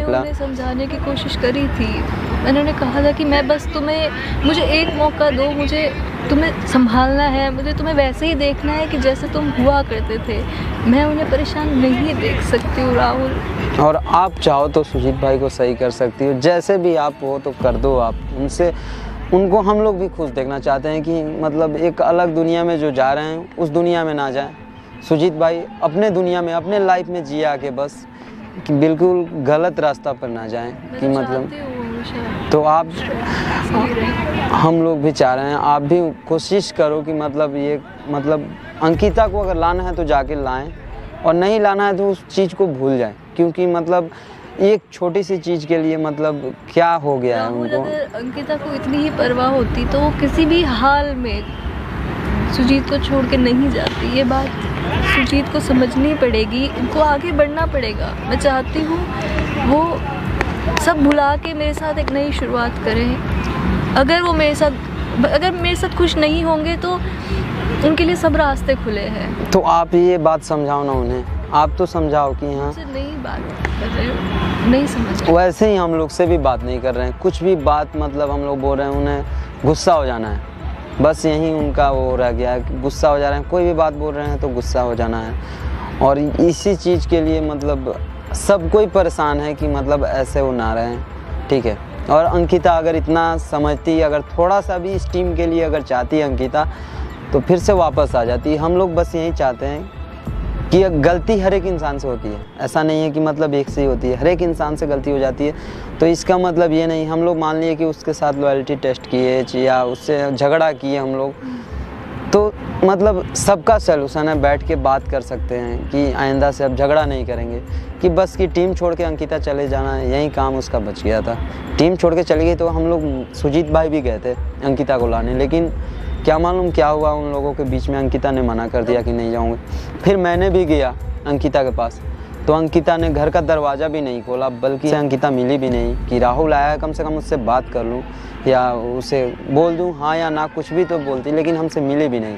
निकला। मैंने समझाने की कोशिश करी थी। मैंने उन्हें कहा था कि मैं बस मुझे एक मौका दो, मुझे तुम्हें संभालना है, मुझे तुम्हें वैसे ही देखना है कि जैसे तुम हुआ करते थे। मैं उन्हें परेशान नहीं देख सकती हूँ राहुल। और आप चाहो तो सुजीत भाई को सही कर सकती हो, जैसे भी आप हो तो कर दो आप उनको। हम लोग भी खुश देखना चाहते हैं कि मतलब एक अलग दुनिया में जो जा रहे हैं उस दुनिया में ना जाएं। सुजीत भाई अपने दुनिया में, अपने लाइफ में जिए आके, बस कि बिल्कुल गलत रास्ता पर ना जाएं कि मतलब। तो आप, हम लोग भी चाह रहे हैं, आप भी कोशिश करो कि मतलब ये मतलब अंकिता को अगर लाना है तो जाके लाएं, और नहीं लाना है तो उस चीज़ को भूल जाएं, क्योंकि मतलब एक छोटी सी चीज़ के लिए मतलब क्या हो गया है उनको। अगर अंकिता को इतनी ही परवाह होती तो वो किसी भी हाल में सुजीत को छोड़ के नहीं जाती। ये बात सुजीत को समझनी पड़ेगी, इनको आगे बढ़ना पड़ेगा। मैं चाहती हूँ वो सब भुला के मेरे साथ एक नई शुरुआत करें। अगर मेरे साथ खुश नहीं होंगे तो उनके लिए सब रास्ते खुले हैं। तो आप ये बात समझाओ ना उन्हें, आप तो समझाओ कि हाँ नहीं बात कर रहे हो, नहीं समझ। वैसे ही हम लोग से भी बात नहीं कर रहे हैं, कुछ भी बात मतलब हम लोग बोल रहे हैं उन्हें गुस्सा हो जाना है, बस यही उनका वो रह गया है, गुस्सा हो जा रहे हैं। कोई भी बात बोल रहे हैं तो गुस्सा हो जाना है, और इसी चीज़ के लिए मतलब सब कोई परेशान है कि मतलब ऐसे वो ना रहें, ठीक है। और अंकिता अगर इतना समझती, अगर थोड़ा सा भी इस टीम के लिए अगर चाहती है अंकिता, तो फिर से वापस आ जाती। हम लोग बस यही चाहते हैं कि गलती हर एक इंसान से होती है, ऐसा नहीं है कि मतलब एक से ही होती है, हर एक इंसान से गलती हो जाती है। तो इसका मतलब ये नहीं, हम लोग मान लिए कि उसके साथ लॉयल्टी टेस्ट किए या उससे झगड़ा किए हम लोग, तो मतलब सबका सलूशन है, बैठ के बात कर सकते हैं कि आइंदा से अब झगड़ा नहीं करेंगे, कि बस कि टीम छोड़ के अंकिता चले जाना है, यही काम उसका बच गया था। टीम छोड़ के चली गई तो हम लोग, सुजीत भाई भी गए थे अंकिता को लाने, लेकिन क्या मालूम क्या हुआ उन लोगों के बीच में, अंकिता ने मना कर दिया कि नहीं जाऊँगी। फिर मैंने भी गया अंकिता के पास, तो अंकिता ने घर का दरवाज़ा भी नहीं खोला, बल्कि अंकिता मिली भी नहीं कि राहुल आया है, कम से कम उससे बात कर लूँ या उसे बोल दूँ हाँ या ना, कुछ भी तो बोलती, लेकिन हमसे मिली भी नहीं।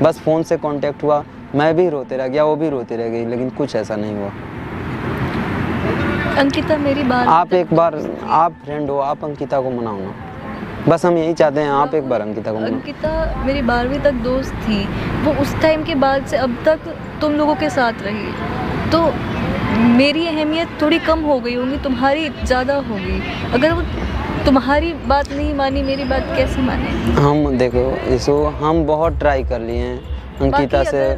बस फ़ोन से कांटेक्ट हुआ, मैं भी रोते रह गया, वो भी रोती रह गई, लेकिन कुछ ऐसा नहीं हुआ। अंकिता मेरी बात, आप एक बार, आप फ्रेंड हो, आप अंकिता को मनाओ ना, बस हम यही चाहते हैं, आप एक बार अंकिता को मनाओ। अंकिता मेरी 12वीं तक दोस्त थी, वो उस टाइम के बाद से अब तक तुम लोगों के साथ रही, तो मेरी अहमियत थोड़ी कम हो गई होगी, तुम्हारी ज़्यादा होगी। अगर वो तुम्हारी बात नहीं मानी, मेरी बात कैसे माने? हम देखो इसो हम बहुत ट्राई कर लिए हैं अंकिता से,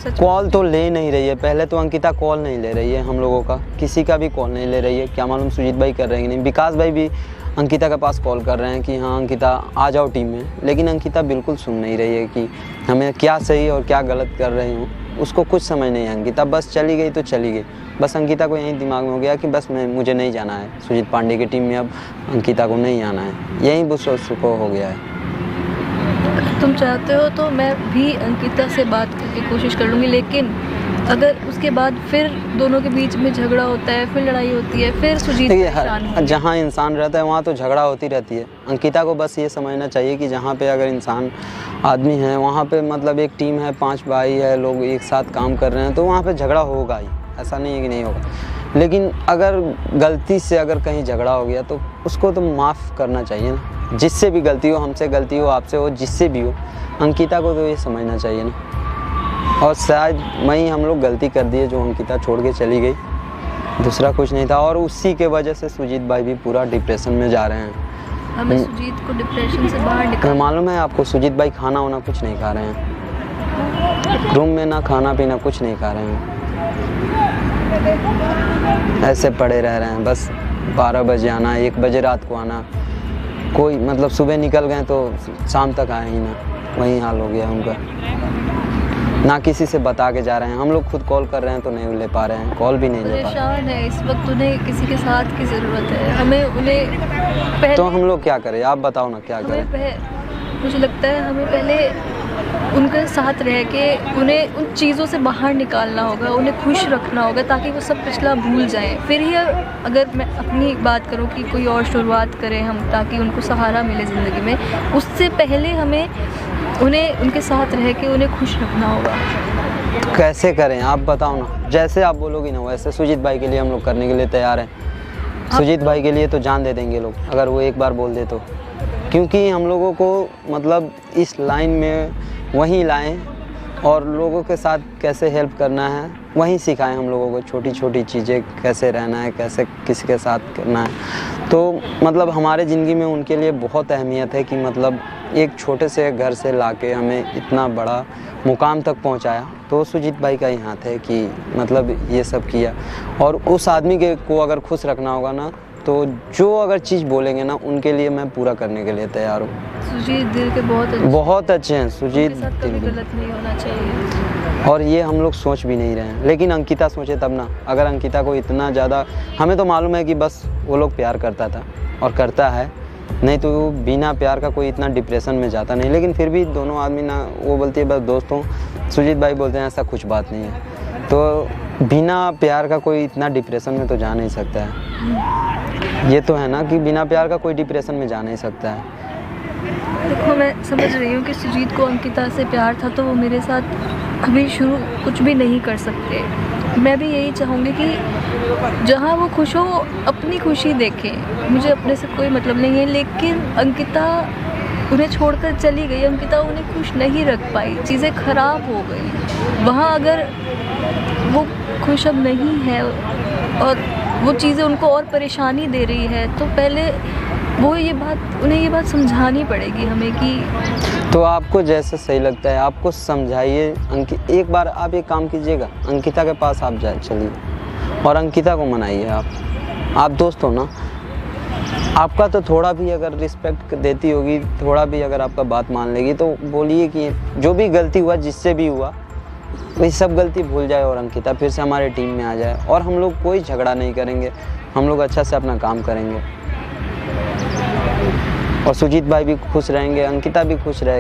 कॉल तो ले नहीं रही है। पहले तो अंकिता कॉल नहीं ले रही है हम लोगों का, किसी का भी कॉल नहीं ले रही है। क्या मालूम सुजीत भाई कर रहे हैं कि नहीं, विकास भाई भी अंकिता के पास कॉल कर रहे हैं कि हाँ अंकिता आ जाओ टीम में, लेकिन अंकिता बिल्कुल सुन नहीं रही है कि हमें क्या सही और क्या गलत कर रही हूँ, उसको कुछ समझ नहीं है। अंकिता बस चली गई तो चली गई, बस अंकिता को यही दिमाग में हो गया कि बस मुझे नहीं जाना है सुजीत पांडे की टीम में, अब अंकिता को नहीं आना है, यही बस उसको हो गया है। तुम चाहते हो तो मैं भी अंकिता से बात करके कोशिश कर लूँगी, लेकिन अगर उसके बाद फिर दोनों के बीच में झगड़ा होता है, फिर लड़ाई होती है, फिर सुजीत जहाँ इंसान रहता है वहाँ तो झगड़ा होती रहती है। अंकिता को बस ये समझना चाहिए कि जहाँ पे अगर इंसान आदमी है वहाँ पे मतलब एक टीम है, 5 भाई है, लोग एक साथ काम कर रहे हैं, तो वहाँ पे झगड़ा होगा ही, ऐसा नहीं है कि नहीं होगा। लेकिन अगर गलती से अगर कहीं झगड़ा हो गया तो उसको तो माफ़ करना चाहिए ना, जिससे भी गलती हो, हमसे गलती हो, आपसे हो, जिससे भी हो, अंकिता को तो ये समझना चाहिए ना। और शायद वहीं हम लोग गलती कर दिए जो अंकिता छोड़ के चली गई, दूसरा कुछ नहीं था। और उसी के वजह से सुजीत भाई भी पूरा डिप्रेशन में जा रहे हैं। हमें सुजीत को डिप्रेशन से बाहर निकालना। मालूम है आपको, सुजीत भाई खाना वाना कुछ नहीं खा रहे हैं, रूम में ना खाना पीना कुछ नहीं खा रहे हैं, ऐसे पड़े रह रहे हैं। बस 12 बजे आना, 1 बजे रात को आना, कोई मतलब सुबह निकल गए तो शाम तक आए ही ना, वही हाल हो गया उनका। ना किसी से बता के जा रहे हैं, हम लोग खुद कॉल कर रहे हैं तो नहीं ले पा रहे हैं, कॉल भी नहीं ले पा रहे हैं। परेशान है इस वक्त, उन्हें किसी के साथ की ज़रूरत है, हमें उन्हें तो हम लोग क्या करें, आप बताओ ना क्या करें। मुझे लगता है हमें पहले उनके साथ रह के उन्हें उन चीज़ों से बाहर निकालना होगा, उन्हें खुश रखना होगा, ताकि वो सब पिछला भूल जाएं। फिर ही अगर मैं अपनी बात करूं कि कोई और शुरुआत करें हम, ताकि उनको सहारा मिले ज़िंदगी में, उससे पहले हमें उन्हें उनके साथ रह के उन्हें खुश रखना होगा। कैसे करें आप बताओ ना, जैसे आप बोलोगी ना वैसे सुजीत भाई के लिए हम लोग करने के लिए तैयार हैं। सुजीत भाई के लिए तो जान दे देंगे लोग अगर वो एक बार बोल दे तो, क्योंकि हम लोगों को मतलब इस लाइन में वहीं लाएं और लोगों के साथ कैसे हेल्प करना है वहीं सिखाएं हम लोगों को, छोटी छोटी चीज़ें कैसे रहना है, कैसे किसी के साथ करना है। तो मतलब हमारे ज़िंदगी में उनके लिए बहुत अहमियत है कि मतलब एक छोटे से घर से लाके हमें इतना बड़ा मुकाम तक पहुंचाया, तो सुजीत भाई का ही हाथ है कि मतलब ये सब किया। और उस आदमी के को अगर खुश रखना होगा ना, तो जो अगर चीज़ बोलेंगे ना उनके लिए मैं पूरा करने के लिए तैयार हूँ। सुजीत दिल के बहुत अच्छे हैं सुजीत, उनके साथ कभी गलत नहीं होना चाहिए। और ये हम लोग सोच भी नहीं रहे हैं, लेकिन अंकिता सोचे तब ना। अगर अंकिता को इतना ज़्यादा, हमें तो मालूम है कि बस वो लोग प्यार करता था और करता है, नहीं तो बिना प्यार का कोई इतना डिप्रेशन में जाता नहीं। लेकिन फिर भी दोनों आदमी ना, वो बोलती है बस दोस्तों, सुजीत भाई बोलते हैं ऐसा कुछ बात नहीं है। तो बिना प्यार का कोई इतना डिप्रेशन में तो जा नहीं सकता है। ये तो है ना कि बिना प्यार का कोई डिप्रेशन में जा नहीं सकता है। देखो मैं समझ रही हूँ कि सुजीत को अंकिता से प्यार था, तो वो मेरे साथ अभी शुरू कुछ भी नहीं कर सकते। मैं भी यही चाहूँगी कि जहाँ वो खुश हो अपनी खुशी देखें, मुझे अपने से कोई मतलब नहीं है। लेकिन अंकिता उन्हें छोड़कर चली गई, अंकिता उन्हें खुश नहीं रख पाई, चीज़ें ख़राब हो गई। वहाँ अगर वो खुश अब नहीं है और वो चीज़ें उनको और परेशानी दे रही है, तो पहले उन्हें ये बात समझानी पड़ेगी हमें कि तो आपको जैसा सही लगता है आपको समझाइए। एक बार आप एक काम कीजिएगा, अंकिता के पास आप चलिए और अंकिता को मनाइए। आप दोस्त हो ना, आपका तो थोड़ा भी अगर रिस्पेक्ट देती होगी, थोड़ा भी अगर आपका बात मान लेगी, तो बोलिए कि जो भी गलती हुआ, जिससे भी हुआ, वही सब गलती भूल जाए और अंकिता फिर से हमारे टीम में आ जाए। और हम लोग कोई झगड़ा नहीं करेंगे, हम लोग अच्छा से अपना काम करेंगे और सुजीत भाई भी खुश रहेंगे, अंकिता भी खुश रहेगी।